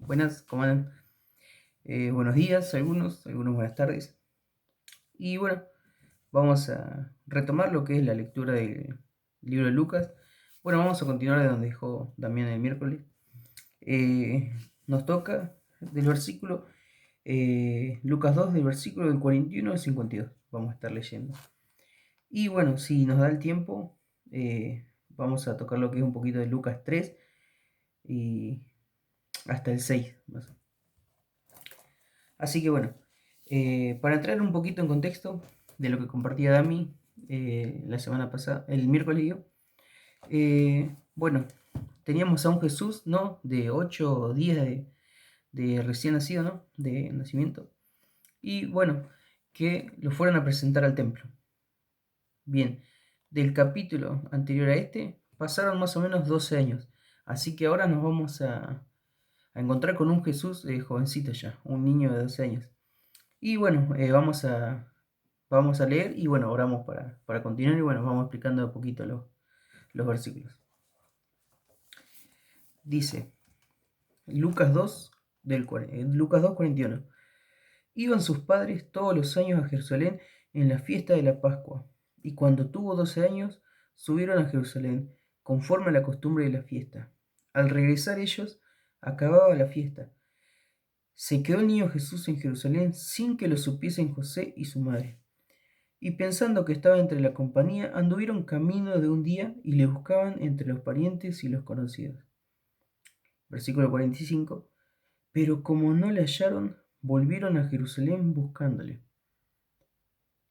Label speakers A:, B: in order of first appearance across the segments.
A: Buenas, ¿cómo andan? Buenos días, algunos buenas tardes. Y bueno, vamos a retomar lo que es la lectura del libro de Lucas. Bueno, vamos a continuar de donde dejó Damián el miércoles. Eh, Nos toca del versículo, Lucas 2, del versículo del 41 al 52. Vamos a estar leyendo. Y bueno, si nos da el tiempo, vamos a tocar lo que es un poquito de Lucas 3 y hasta el 6. Así que bueno, para entrar un poquito en contexto de lo que compartía Dami la semana pasada, el miércoles yo, bueno, teníamos a un Jesús, ¿no? De 8 días de recién nacido, ¿no? De nacimiento. Y bueno, que lo fueron a presentar al templo. Bien, del capítulo anterior a este pasaron más o menos 12 años. Así que ahora nos vamos a encontrar con un Jesús jovencito ya, un niño de 12 años. Y bueno, vamos a leer y bueno, oramos para continuar y bueno, vamos explicando un poquito los versículos. Dice, Lucas 2, Lucas 2, 41. Iban sus padres todos los años a Jerusalén en la fiesta de la Pascua, y cuando tuvo 12 años, subieron a Jerusalén, conforme a la costumbre de la fiesta. Al regresar ellos, acababa la fiesta. Se quedó el niño Jesús en Jerusalén sin que lo supiesen José y su madre. Y pensando que estaba entre la compañía, anduvieron camino de un día y le buscaban entre los parientes y los conocidos. Versículo 45. Pero como no le hallaron, volvieron a Jerusalén buscándole.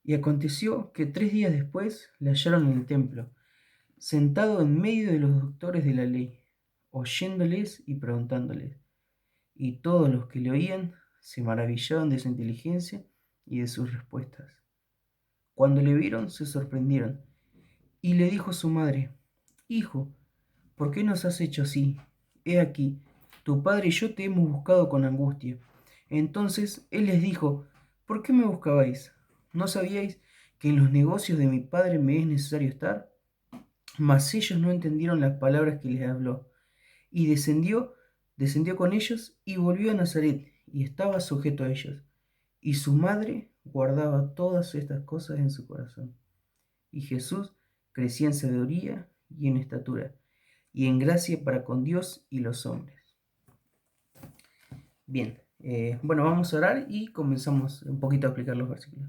A: Y aconteció que 3 días después le hallaron en el templo, sentado en medio de los doctores de la ley, oyéndoles y preguntándoles. Y todos los que le oían se maravillaban de su inteligencia y de sus respuestas. Cuando le vieron, se sorprendieron. Y le dijo su madre, Hijo, ¿por qué nos has hecho así? He aquí, tu padre y yo te hemos buscado con angustia. Entonces él les dijo, ¿por qué me buscabais? ¿No sabíais que en los negocios de mi padre me es necesario estar? Mas ellos no entendieron las palabras que les habló. Y descendió con ellos y volvió a Nazaret, y estaba sujeto a ellos. Y su madre guardaba todas estas cosas en su corazón. Y Jesús crecía en sabiduría y en estatura, y en gracia para con Dios y los hombres. Bien, bueno, vamos a orar y comenzamos un poquito a explicar los versículos.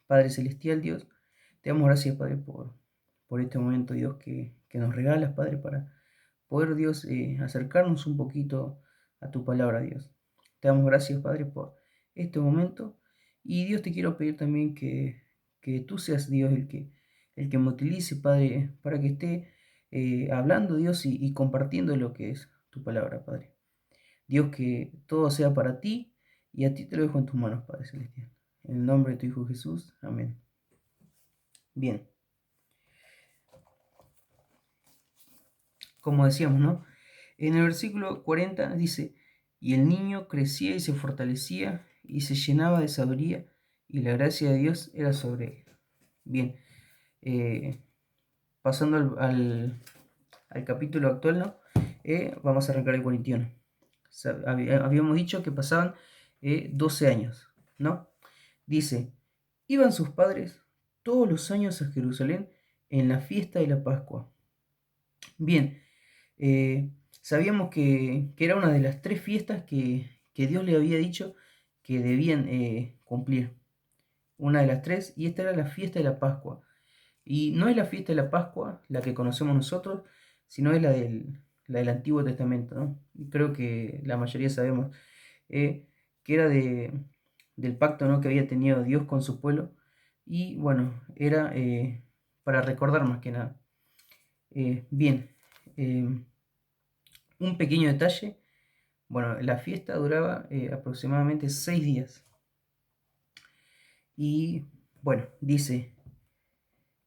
A: Padre Celestial, Dios, te damos gracias, Padre, por este momento, Dios, que nos regalas, Padre, para poder, Dios, acercarnos un poquito a tu palabra, Dios. Te damos gracias, Padre, por este momento. Y Dios, te quiero pedir también que tú seas, Dios, el que me utilice, Padre, para que esté hablando, Dios, y compartiendo lo que es tu palabra, Padre. Dios, que todo sea para ti y a ti te lo dejo en tus manos, Padre Celestial. En el nombre de tu Hijo Jesús. Amén. Bien, como decíamos, ¿no? En el versículo 40 dice, y el niño crecía y se fortalecía y se llenaba de sabiduría y la gracia de Dios era sobre él. Bien, eh, pasando al capítulo actual, ¿no? Vamos a arrancar el 41. Habíamos dicho que pasaban 12 años, ¿no? Dice, iban sus padres todos los años a Jerusalén en la fiesta de la Pascua. Bien, sabíamos que era una de las 3 fiestas que Dios le había dicho que debían cumplir. Una de las 3, y esta era la fiesta de la Pascua. Y no es la fiesta de la Pascua la que conocemos nosotros, sino es la del Antiguo Testamento, ¿no? Y creo que la mayoría sabemos que era del pacto, ¿no?, que había tenido Dios con su pueblo. Y bueno, era para recordar más que nada. Bien, eh, un pequeño detalle. Bueno, la fiesta duraba aproximadamente 6 días. Y bueno, dice,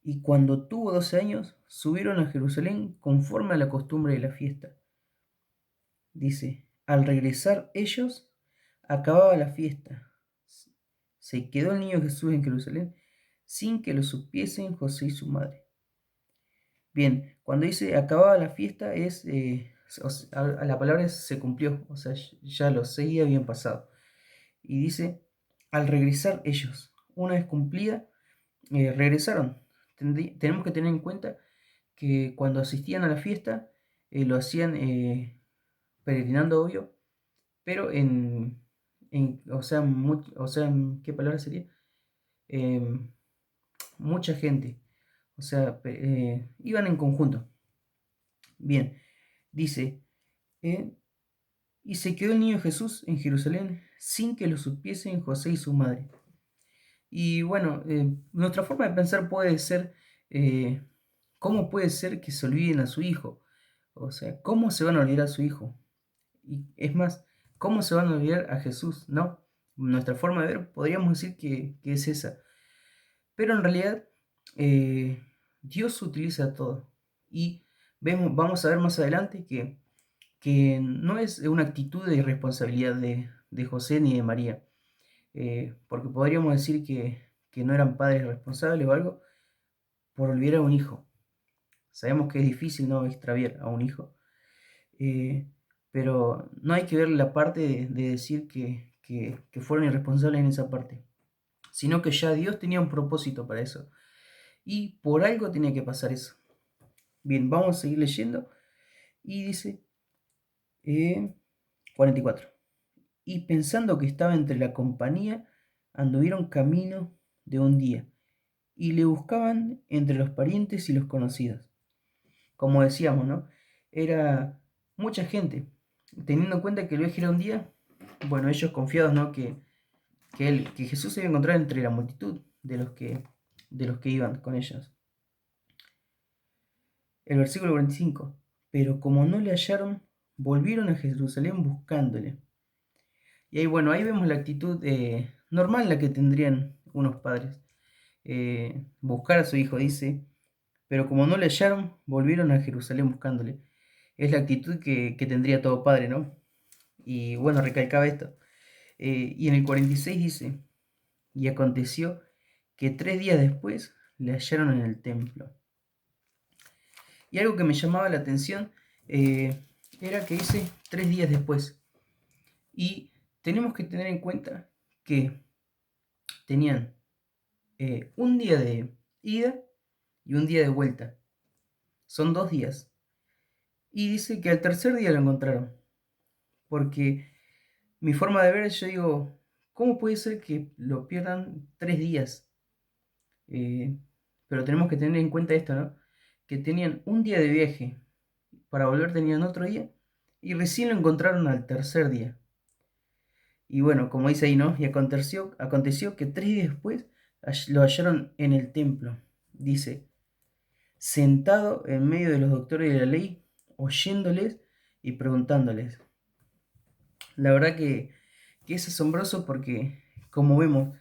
A: y cuando tuvo 12 años, subieron a Jerusalén conforme a la costumbre de la fiesta. Dice, al regresar ellos, acababa la fiesta. Se quedó el niño Jesús en Jerusalén sin que lo supiesen José y su madre. Bien, cuando dice acababa la fiesta es La palabra se cumplió, o sea, ya los 6 días habían pasado. Y dice, al regresar ellos, una vez cumplida, regresaron. Tenemos que tener en cuenta que cuando asistían a la fiesta, lo hacían peregrinando, obvio, pero o sea, ¿qué palabra sería? Em, Mucha gente, o sea, iban en conjunto. Bien, dice, eh, y se quedó el niño Jesús en Jerusalén sin que lo supiesen José y su madre. Y bueno, nuestra forma de pensar puede ser, eh, ¿cómo puede ser que se olviden a su hijo? O sea, ¿cómo se van a olvidar a su hijo? Y es más, ¿cómo se van a olvidar a Jesús? No, nuestra forma de ver podríamos decir que es esa. Pero en realidad, Dios utiliza todo. Y vamos a ver más adelante que no es una actitud de irresponsabilidad de José ni de María, porque podríamos decir que no eran padres responsables o algo por olvidar a un hijo. Sabemos que es difícil no extraviar a un hijo, eh, pero no hay que ver la parte de decir que fueron irresponsables en esa parte, sino que ya Dios tenía un propósito para eso y por algo tenía que pasar eso. Bien, vamos a seguir leyendo y dice eh, 44. Y pensando que estaba entre la compañía, anduvieron camino de un día y le buscaban entre los parientes y los conocidos. Como decíamos, ¿no? Era mucha gente. Teniendo en cuenta que el viaje era un día, bueno, ellos confiados, ¿no? Que Jesús se iba a encontrar entre la multitud de los que iban con ellos. El versículo 45. Pero como no le hallaron, volvieron a Jerusalén buscándole. Y ahí, bueno, ahí vemos la actitud normal la que tendrían unos padres. Buscar a su hijo, dice, pero como no le hallaron, volvieron a Jerusalén buscándole. Es la actitud que tendría todo padre, ¿no? Y bueno, recalcaba esto. Y en el 46 dice, y aconteció que 3 días después le hallaron en el templo. Y algo que me llamaba la atención era que dice 3 días después. Y tenemos que tener en cuenta que tenían un día de ida y un día de vuelta. Son 2 días. Y dice que al tercer día lo encontraron. Porque mi forma de ver, yo digo, ¿cómo puede ser que lo pierdan 3 días? Eh, pero tenemos que tener en cuenta esto, ¿no? Que tenían un día de viaje, para volver tenían otro día, y recién lo encontraron al tercer día. Y bueno, como dice ahí, ¿no? Y aconteció que 3 días después lo hallaron en el templo. Dice, sentado en medio de los doctores de la ley, oyéndoles y preguntándoles. La verdad que es asombroso porque, como vemos,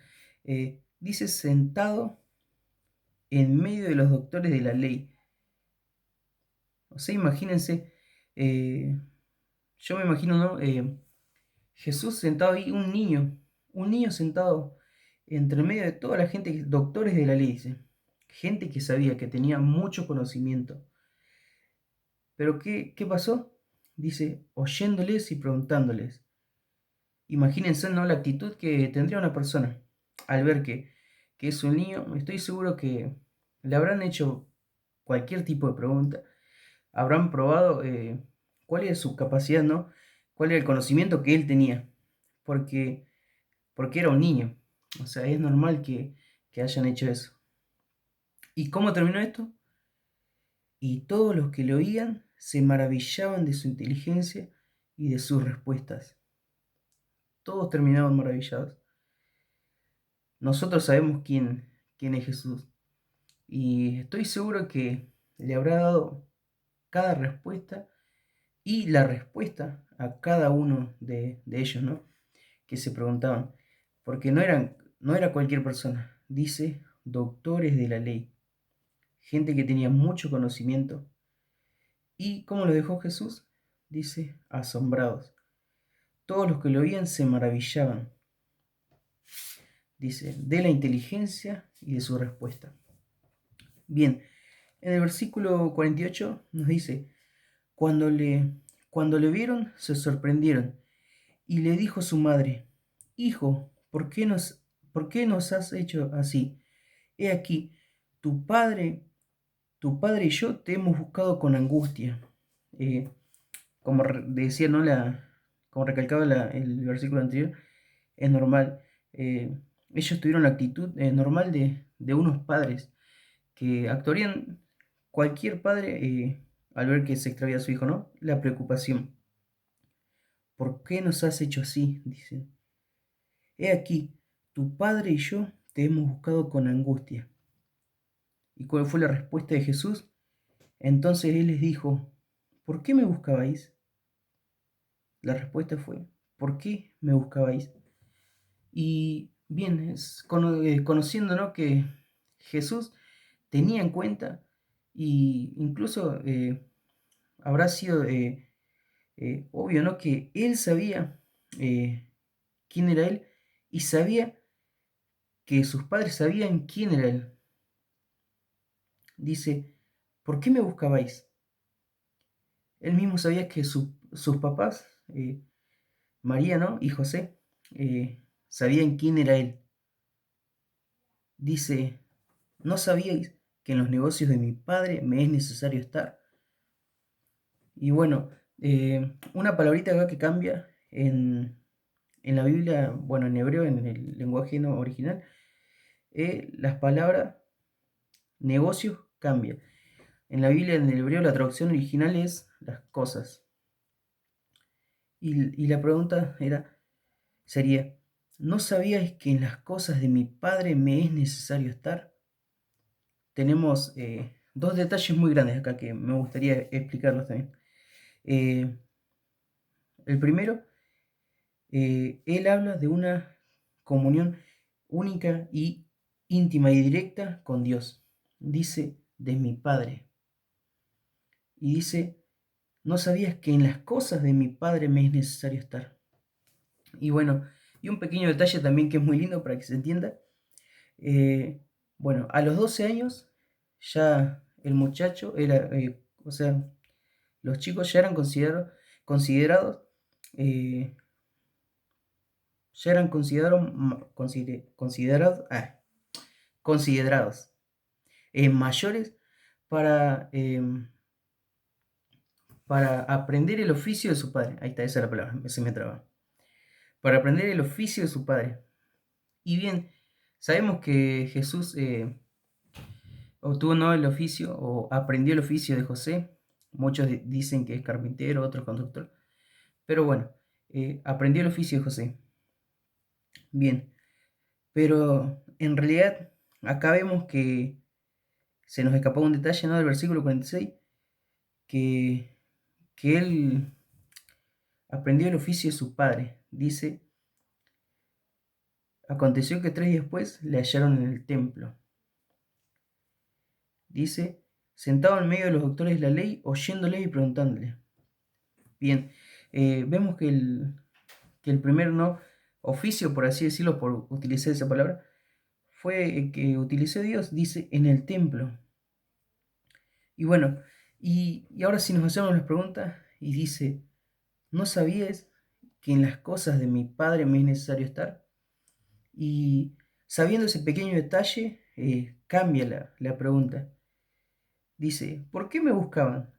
A: dice sentado en medio de los doctores de la ley. O sea, imagínense, eh, yo me imagino, ¿no? Jesús sentado ahí, un niño sentado entre medio de toda la gente, doctores de la ley, dice, gente que sabía, que tenía mucho conocimiento. Pero ¿qué pasó? Dice, oyéndoles y preguntándoles. Imagínense, ¿no? La actitud que tendría una persona al ver que es un niño. Estoy seguro que le habrán hecho cualquier tipo de pregunta. Habrán probado cuál es su capacidad, ¿no? Cuál era el conocimiento que él tenía. Porque, porque era un niño. O sea, es normal que hayan hecho eso. ¿Y cómo terminó esto? Y todos los que lo oían se maravillaban de su inteligencia y de sus respuestas. Todos terminaban maravillados. Nosotros sabemos quién es Jesús. Y estoy seguro que le habrá dado cada respuesta y la respuesta a cada uno de ellos, ¿no? Que se preguntaban. Porque no era cualquier persona. Dice doctores de la ley. Gente que tenía mucho conocimiento. ¿Y cómo lo dejó Jesús? Dice asombrados. Todos los que lo oían se maravillaban. Dice, de la inteligencia y de su respuesta. Bien, en el versículo 48 nos dice, cuando le Cuando le vieron, se sorprendieron, y le dijo su madre: Hijo, por qué nos has hecho así? He aquí, tu padre, tu padre y yo te hemos buscado con angustia. Eh, Como decía, ¿no? Como recalcaba el versículo anterior, es normal. eh, Ellos tuvieron la actitud normal de unos padres que actuarían cualquier padre al ver que se extravía a su hijo, ¿no? La preocupación. ¿Por qué nos has hecho así? Dicen. He aquí, tu padre y yo te hemos buscado con angustia. ¿Y cuál fue la respuesta de Jesús? Entonces él les dijo: ¿por qué me buscabais? La respuesta fue: ¿por qué me buscabais? Y bien, conociendo, ¿no?, que Jesús tenía en cuenta, y incluso habrá sido obvio, ¿no?, que él sabía eh, quién era él, y sabía que sus padres sabían quién era él. Dice: ¿por qué me buscabais? Él mismo sabía que sus papás, María, ¿no?, y José, sabían quién era él. Dice: ¿no sabíais que en los negocios de mi padre me es necesario estar? Y bueno, una palabrita acá que cambia en la Biblia, bueno, en hebreo, en el lenguaje no original, las palabras negocios cambian. En la Biblia, en el hebreo, la traducción original es las cosas. Y la pregunta sería: ¿no sabíais que en las cosas de mi padre me es necesario estar? Tenemos dos detalles muy grandes acá que me gustaría explicarlos también. Eh, el primero, él habla de una comunión única y íntima y directa con Dios. Dice: de mi Padre. Y dice: ¿no sabías que en las cosas de mi Padre me es necesario estar? Y bueno, y un pequeño detalle también que es muy lindo para que se entienda. Bueno, a los 12 años ya el muchacho era, o sea, los chicos ya eran considerados, eh, ya eran considerados mayores para, para aprender el oficio de su padre. Ahí está, esa es la palabra, se me traba. Para aprender el oficio de su padre. Y bien, sabemos que Jesús obtuvo, ¿no?, el oficio, o aprendió el oficio de José. Muchos dicen que es carpintero, otros constructor. Pero bueno, aprendió el oficio de José. Bien, pero en realidad acá vemos que se nos escapó un detalle, ¿no?, del versículo 46, que, que él aprendió el oficio de su padre. Dice: aconteció que 3 días después le hallaron en el templo. Dice: sentado en medio de los doctores de la ley, oyéndole y preguntándole. Bien, vemos que el primer, ¿no?, oficio, por así decirlo, por utilizar esa palabra, fue el que utilizó Dios, dice, en el templo. Y bueno, y ahora si nos hacemos las preguntas, y dice: ¿no sabías que en las cosas de mi Padre me es necesario estar? Y sabiendo ese pequeño detalle, cambia la pregunta. Dice: ¿por qué me buscaban?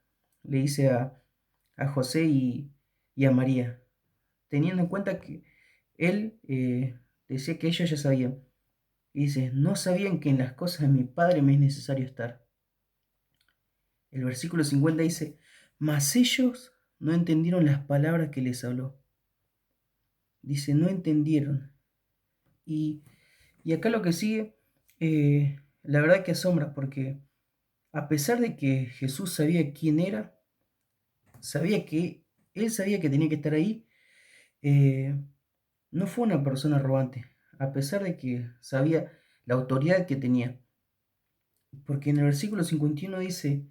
A: Le dice a José y a María, teniendo en cuenta que él decía que ellos ya sabían. Y dice: no sabían que en las cosas de mi Padre me es necesario estar. El versículo 50 dice: mas ellos no entendieron las palabras que les habló. Dice: no entendieron. Y, y acá lo que sigue, la verdad que asombra, porque a pesar de que Jesús sabía quién era, él sabía que tenía que estar ahí, eh, no fue una persona arrogante, a pesar de que sabía la autoridad que tenía. Porque en el versículo 51 dice: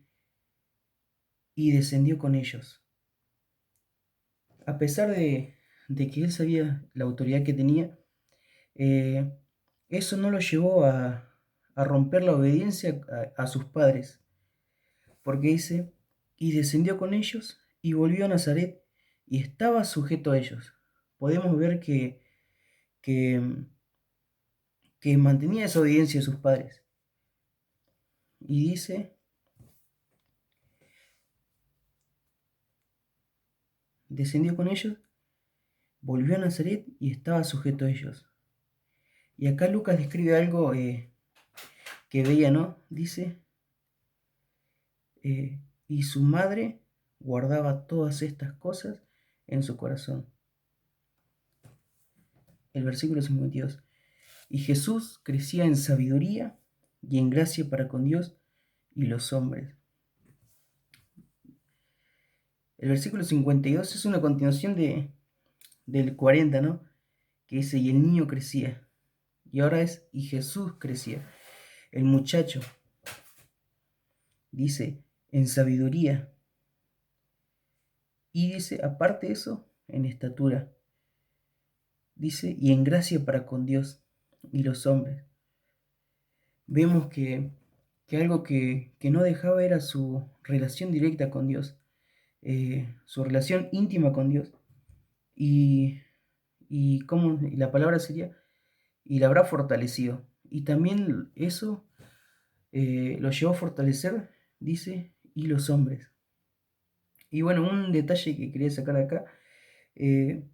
A: y descendió con ellos. A pesar de que él sabía la autoridad que tenía, eh, eso no lo llevó a romper la obediencia a sus padres. Porque dice: y descendió con ellos y volvió a Nazaret y estaba sujeto a ellos. Podemos ver que, que mantenía esa obediencia a sus padres. Y dice, descendió con ellos, volvió a Nazaret y estaba sujeto a ellos. Y acá Lucas describe algo que veía, ¿no? Dice, y su madre guardaba todas estas cosas en su corazón. El versículo 52. Y Jesús crecía en sabiduría y en gracia para con Dios y los hombres. El versículo 52 es una continuación del 40, ¿no? Que dice, y el niño crecía. Y ahora es, y Jesús crecía. El muchacho dice, en sabiduría. Y dice, aparte de eso, en estatura. Dice, y en gracia para con Dios y los hombres. Vemos que algo que no dejaba era su relación directa con Dios, su relación íntima con Dios. Y cómo y la palabra sería, y la habrá fortalecido. Y también eso lo llevó a fortalecer, dice, y los hombres. Y bueno, un detalle que quería sacar acá, eh,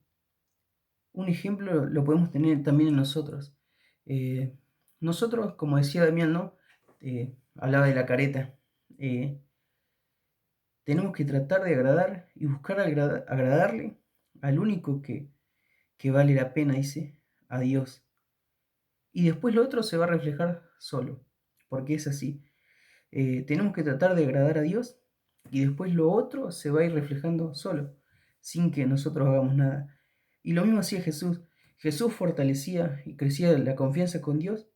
A: un ejemplo lo podemos tener también en nosotros. Eh, nosotros, como decía Damián, ¿no? Hablaba de la careta. eh, Tenemos que tratar de agradar y buscar agradarle al único que vale la pena, dice, a Dios. Y después lo otro se va a reflejar solo, porque es así. Tenemos que tratar de agradar a Dios y después lo otro se va a ir reflejando solo, sin que nosotros hagamos nada. Y lo mismo hacía Jesús. Jesús fortalecía y crecía la confianza con Dios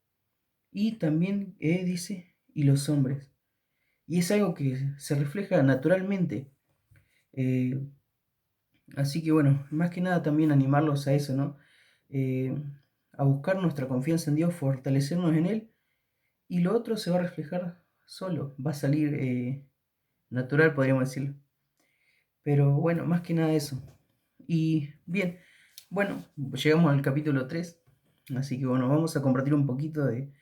A: y también, dice, y los hombres. Y es algo que se refleja naturalmente. Eh, Así que bueno, más que nada también animarlos a eso, ¿no? Eh, a buscar nuestra confianza en Dios, fortalecernos en Él y lo otro se va a reflejar solo, va a salir natural, podríamos decirlo. Pero bueno, más que nada eso. Y bien, bueno, llegamos al capítulo 3, así que bueno, vamos a compartir un poquito del,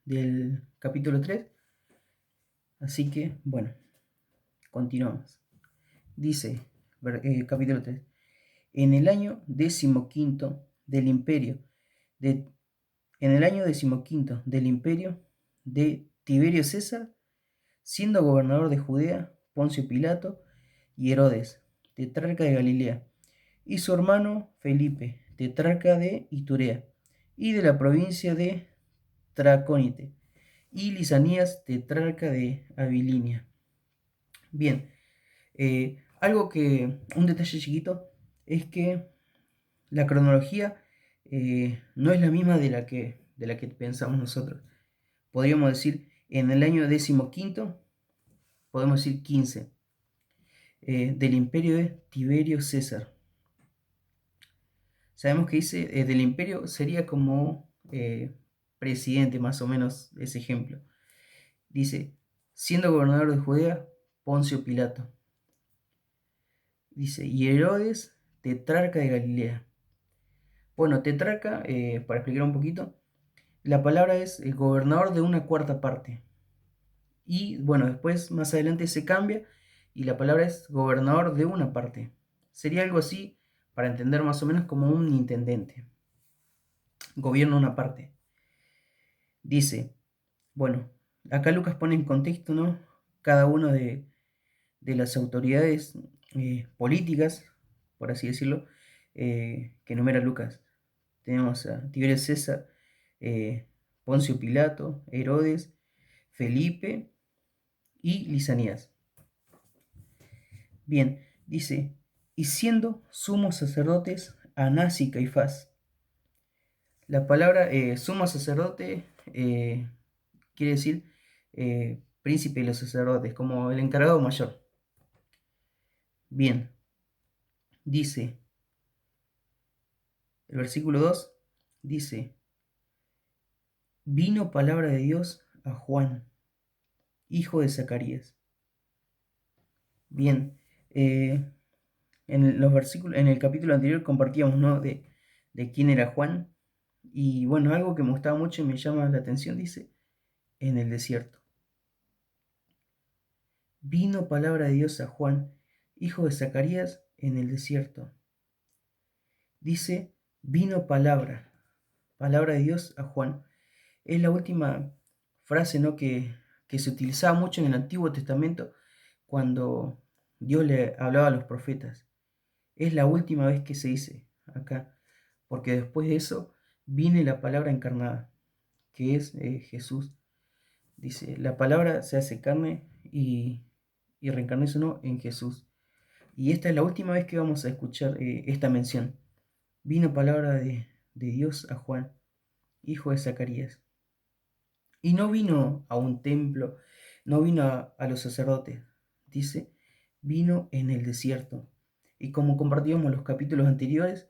A: del capítulo 3. Así que bueno, continuamos. Dice, capítulo 3. En el año 15º del imperio de, en el año 15º del imperio de Tiberio César, siendo gobernador de Judea, Poncio Pilato y Herodes, tetrarca de Galilea, y su hermano Felipe, tetrarca de Iturea, y de la provincia de Tracónite, y Lisanías, tetrarca de Abilinia. Bien, un detalle chiquito, es que la cronología no es la misma de la que pensamos nosotros. Podríamos decir, en el año 15º, podemos decir 15, del imperio de Tiberio César. Sabemos que dice, del imperio sería como presidente, más o menos, ese ejemplo. Dice, siendo gobernador de Judea, Poncio Pilato. Dice, y Herodes, tetrarca de Galilea. Bueno, tetrarca, para explicar un poquito, la palabra es el gobernador de una cuarta parte. Y bueno, después más adelante se cambia y la palabra es gobernador de una parte. Sería algo así para entender más o menos como un intendente. Gobierna una parte. Dice, bueno, acá Lucas pone en contexto, ¿no? Cada una de las autoridades políticas, por así decirlo, que enumera Lucas. Tenemos a Tiberio César, Poncio Pilato, Herodes, Felipe y Lisanías. Bien, dice, y siendo sumos sacerdotes Anás y Caifás. La palabra sumo sacerdote quiere decir príncipe de los sacerdotes, como el encargado mayor. Bien, dice, el versículo 2 dice, vino palabra de Dios a Juan, hijo de Zacarías. Bien, en los versículos, en el capítulo anterior compartíamos, ¿no? de quién era Juan. Y bueno, algo que me gustaba mucho y me llama la atención, dice, en el desierto. Vino palabra de Dios a Juan, hijo de Zacarías, en el desierto. Dice, vino palabra de Dios a Juan. Es la última frase, ¿no? que se utilizaba mucho en el Antiguo Testamento cuando Dios le hablaba a los profetas. Es la última vez que se dice acá, porque después de eso viene la palabra encarnada, que es Jesús. Dice, la palabra se hace carne y reencarnó ¿no? en Jesús. Y esta es la última vez que vamos a escuchar esta mención. Vino palabra de Dios a Juan, hijo de Zacarías. Y no vino a un templo, no vino a los sacerdotes, dice, vino en el desierto. Y como compartíamos en los capítulos anteriores,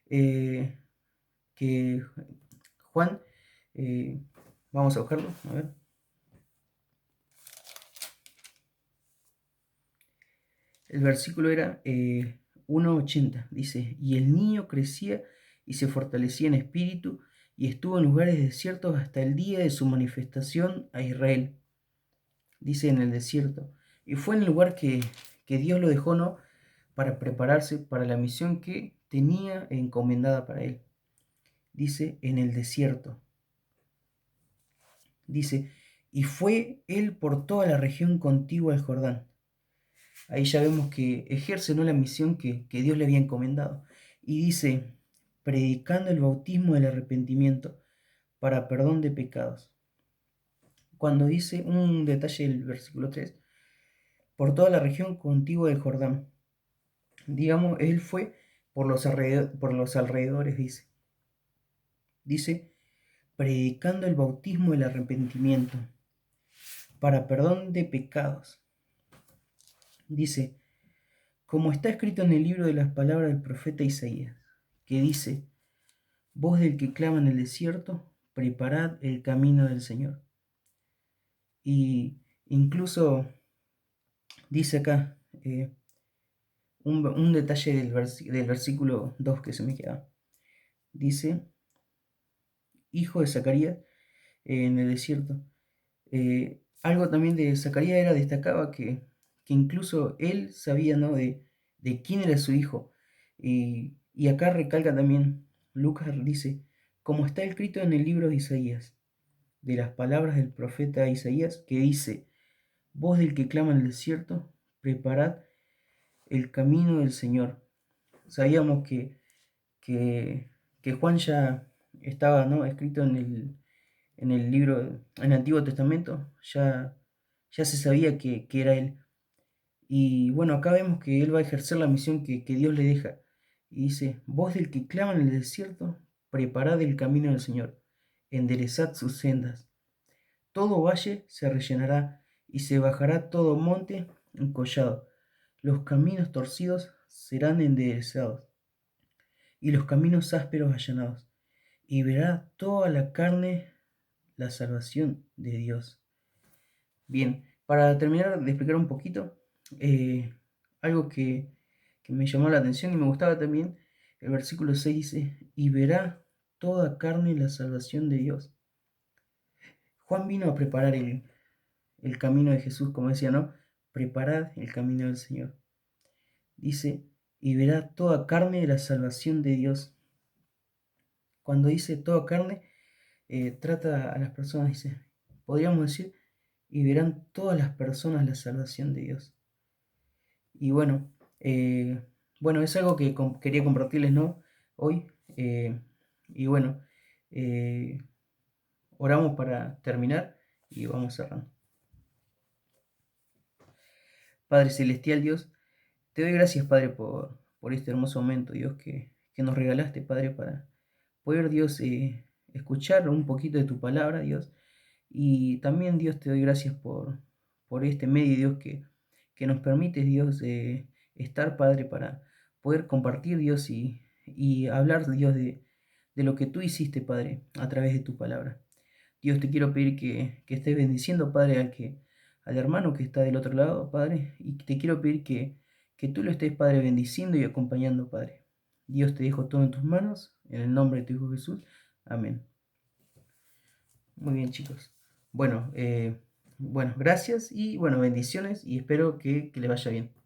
A: eh, que Juan, eh, vamos a buscarlo, a ver. El versículo era 1:80, dice, y el niño crecía y se fortalecía en espíritu y estuvo en lugares desiertos hasta el día de su manifestación a Israel, dice en el desierto. Y fue en el lugar que Dios lo dejó, ¿no? Para prepararse para la misión que tenía encomendada para él. Dice en el desierto. Dice, y fue él por toda la región contigua al Jordán. Ahí ya vemos que ejerce, ¿no? la misión que Dios le había encomendado. Y dice, predicando el bautismo del arrepentimiento para perdón de pecados. Cuando dice un detalle del versículo 3, por toda la región contigua del Jordán. Digamos, él fue por los alrededores, dice. Dice, predicando el bautismo del arrepentimiento para perdón de pecados. Dice, como está escrito en el libro de las palabras del profeta Isaías, que dice, voz del que clama en el desierto, preparad el camino del Señor. Y incluso dice acá un detalle del versículo 2 que se me queda. Dice, hijo de Zacarías en el desierto. Algo también de Zacarías era, destacaba que incluso él sabía, ¿no? de quién era su hijo. Y acá recalca también, Lucas dice, como está escrito en el libro de Isaías, de las palabras del profeta Isaías, que dice, voz del que clama en el desierto, preparad el camino del Señor. Sabíamos que, que Juan ya estaba, ¿no? escrito en el libro, en el Antiguo Testamento, ya se sabía que era él. Y bueno, acá vemos que él va a ejercer la misión que Dios le deja. Y dice, voz del que clama en el desierto, preparad el camino del Señor, enderezad sus sendas. Todo valle se rellenará y se bajará todo monte encollado. Los caminos torcidos serán enderezados y los caminos ásperos allanados. Y verá toda la carne la salvación de Dios. Bien, para terminar de explicar un poquito, eh, algo que me llamó la atención y me gustaba también, el versículo 6 dice, y verá toda carne la salvación de Dios. Juan vino a preparar el camino de Jesús, como decía, ¿no? Preparad el camino del Señor. Dice, y verá toda carne la salvación de Dios. Cuando dice toda carne, trata a las personas, dice, podríamos decir, y verán todas las personas la salvación de Dios. Y eh, bueno, es algo que quería compartirles, ¿no? Hoy. Y bueno, eh, oramos para terminar y vamos cerrando. Padre Celestial, Dios, te doy gracias, Padre, por este hermoso momento, Dios, que nos regalaste, Padre, para poder, Dios, escuchar un poquito de tu palabra, Dios. Y también, Dios, te doy gracias por este medio, Dios, que nos permite, Dios, estar, Padre, para poder compartir, Dios, y hablar, Dios, de lo que tú hiciste, Padre, a través de tu palabra. Dios, te quiero pedir que estés bendiciendo, Padre, al hermano que está del otro lado, Padre, y te quiero pedir que tú lo estés, Padre, bendiciendo y acompañando, Padre. Dios, te dejo todo en tus manos, en el nombre de tu Hijo Jesús. Amén. Muy bien, chicos. Bueno, gracias y bueno, bendiciones y espero que les vaya bien.